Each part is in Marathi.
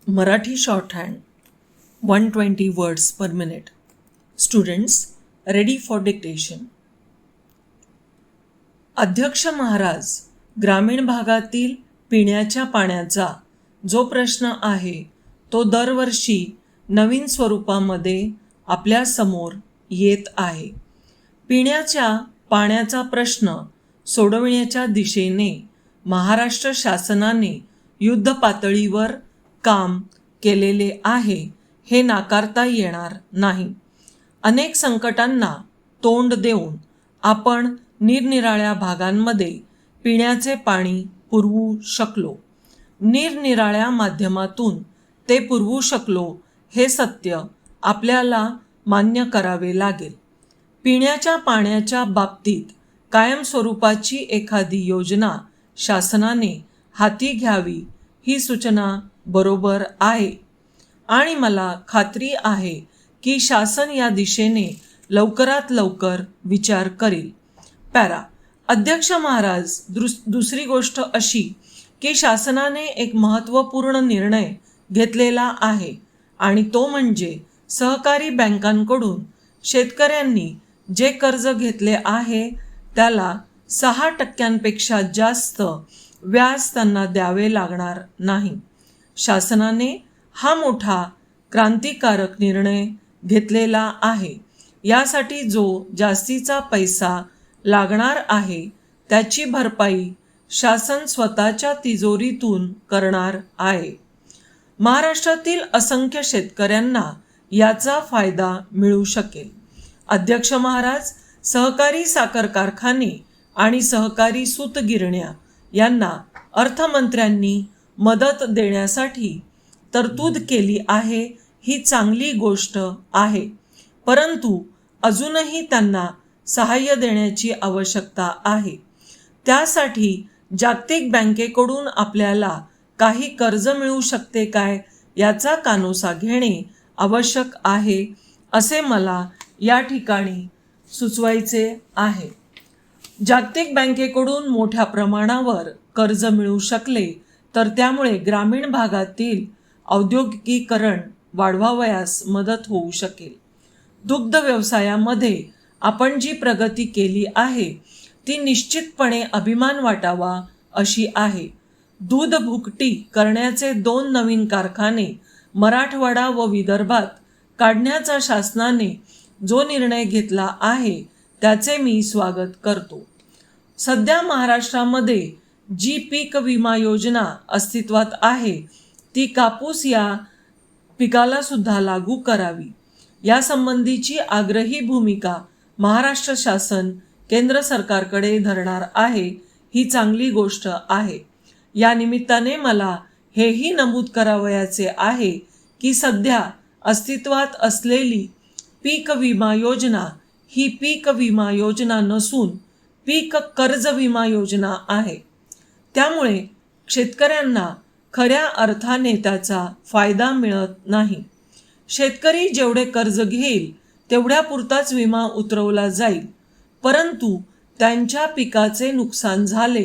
Marathi shorthand 120 words per minute. Students ready for dictation. अध्यक्ष महाराज, ग्रामीण भागातील पिण्याच्या पाण्याचा जो प्रश्न आहे तो दरवर्षी नवीन स्वरूपामध्ये आपल्या समोर येत आहे. पिण्याच्या पाण्याचा प्रश्न सोडवण्याच्या दिशेने महाराष्ट्र शासनाने युद्ध पातळीवर काम केलेले आहे हे नाकारता येणार नाही. अनेक संकटांना तोंड देऊन आपण निरनिराळ्या भागांमध्ये पिण्याचे पाणी पुरवू शकलो. निरनिराळ्या माध्यमातून ते पुरवू शकलो हे सत्य आपल्याला मान्य करावे लागेल. पिण्याच्या पाण्याच्या बाबतीत कायमस्वरूपाची एखादी योजना शासनाने हाती घ्यावी ही सूचना बरोबर आहे आणि मला खात्री आहे की शासन या दिशेने लवकरात लवकर विचार करेल. पॅरा. अध्यक्ष महाराज, दुसरी गोष्ट अशी की शासनाने एक महत्त्वपूर्ण निर्णय घेतलेला आहे आणि तो म्हणजे सहकारी बँकांकडून शेतकऱ्यांनी जे कर्ज घेतले आहे त्याला 6% जास्त व्याज त्यांना द्यावे लागणार नाही. शासनाने हा मोठा क्रांतिकारक निर्णय घेतलेला आहे. यासाठी जो जास्तीचा पैसा लागणार आहे त्याची भरपाई शासन स्वतःच्या तिजोरीतून करणार आहे. महाराष्ट्रातील असंख्य शेतकऱ्यांना याचा फायदा मिळू शकेल. अध्यक्ष महाराज, सहकारी साखर कारखाने आणि सहकारी सूतगिरण्या यांना अर्थमंत्र्यांनी मदत देण्यासाठी तरतूद केली आहे ही चांगली गोष्ट आहे, परंतु अजूनही त्यांना सहाय्य देण्याची आवश्यकता आहे. त्यासाठी जागतिक बँकेकडून आपल्याला काही कर्ज मिळू शकते काय याचा कानोसा घेणे आवश्यक आहे असे मला या ठिकाणी सुचवायचे आहे. जागतिक बँकेकडून मोठ्या प्रमाणावर कर्ज मिळू शकले तर त्यामुळे ग्रामीण भागातील औद्योगिकीकरण वाढवावयास मदत होऊ शकेल. दुग्ध व्यवसायामध्ये आपण जी प्रगती केली आहे ती निश्चितपणे अभिमान वाटावा अशी आहे. दूध भुकटी करण्याचे 2 नवीन कारखाने मराठवाडा व विदर्भात काढण्याचा शासनाने जो निर्णय घेतला आहे त्याचे मी स्वागत करतो. सध्या महाराष्ट्रामध्ये जी पीक विमा योजना अस्तित्वात आहे ती कापूस या पिकाला सुद्धा लागू करावी. यासंबंधीची आग्रही भूमिका महाराष्ट्र शासन केंद्र सरकारकडे धरणार आहे ही चांगली गोष्ट आहे. या निमित्ताने मला हेही नमूद करावयाचे आहे की सध्या अस्तित्वात असलेली पीक विमा योजना ही पीक विमा योजना नसून पीक कर्ज विमा योजना आहे. त्यामुळे शेतकऱ्यांना खऱ्या अर्थाने त्याचा फायदा मिळत नाही. शेतकरी जेवढे कर्ज घेईल तेवढ्यापुरताच विमा उतरवला जाईल, परंतु त्यांच्या पिकाचे नुकसान झाले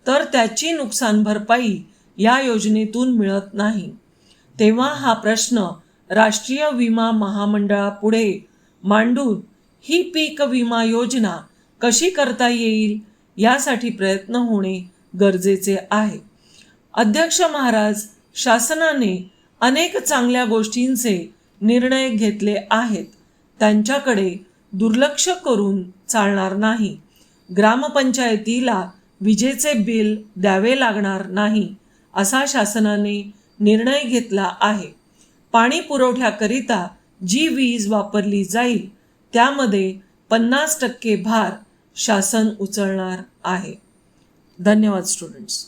तर त्याची नुकसान भरपाई या योजनेतून मिळत नाही. तेव्हा हा प्रश्न राष्ट्रीय विमा महामंडळापुढे मांडून ही पीक विमा योजना कशी करता येईल यासाठी प्रयत्न होणे गरजेचे आहे. अध्यक्ष महाराज, शासनाने अनेक चांगल्या गोष्टींचे निर्णय घेतले आहेत, त्यांच्याकडे दुर्लक्ष करून चालणार नाही. ग्रामपंचायतीला विजेचे बिल द्यावे लागणार नाही असा शासनाने निर्णय घेतला आहे. पाणी पुरवठ्याकरिता जी वीज वापरली जाईल त्यामध्ये 50% भार शासन उचलणार आहे. धन्यवाद स्टुडंट्स.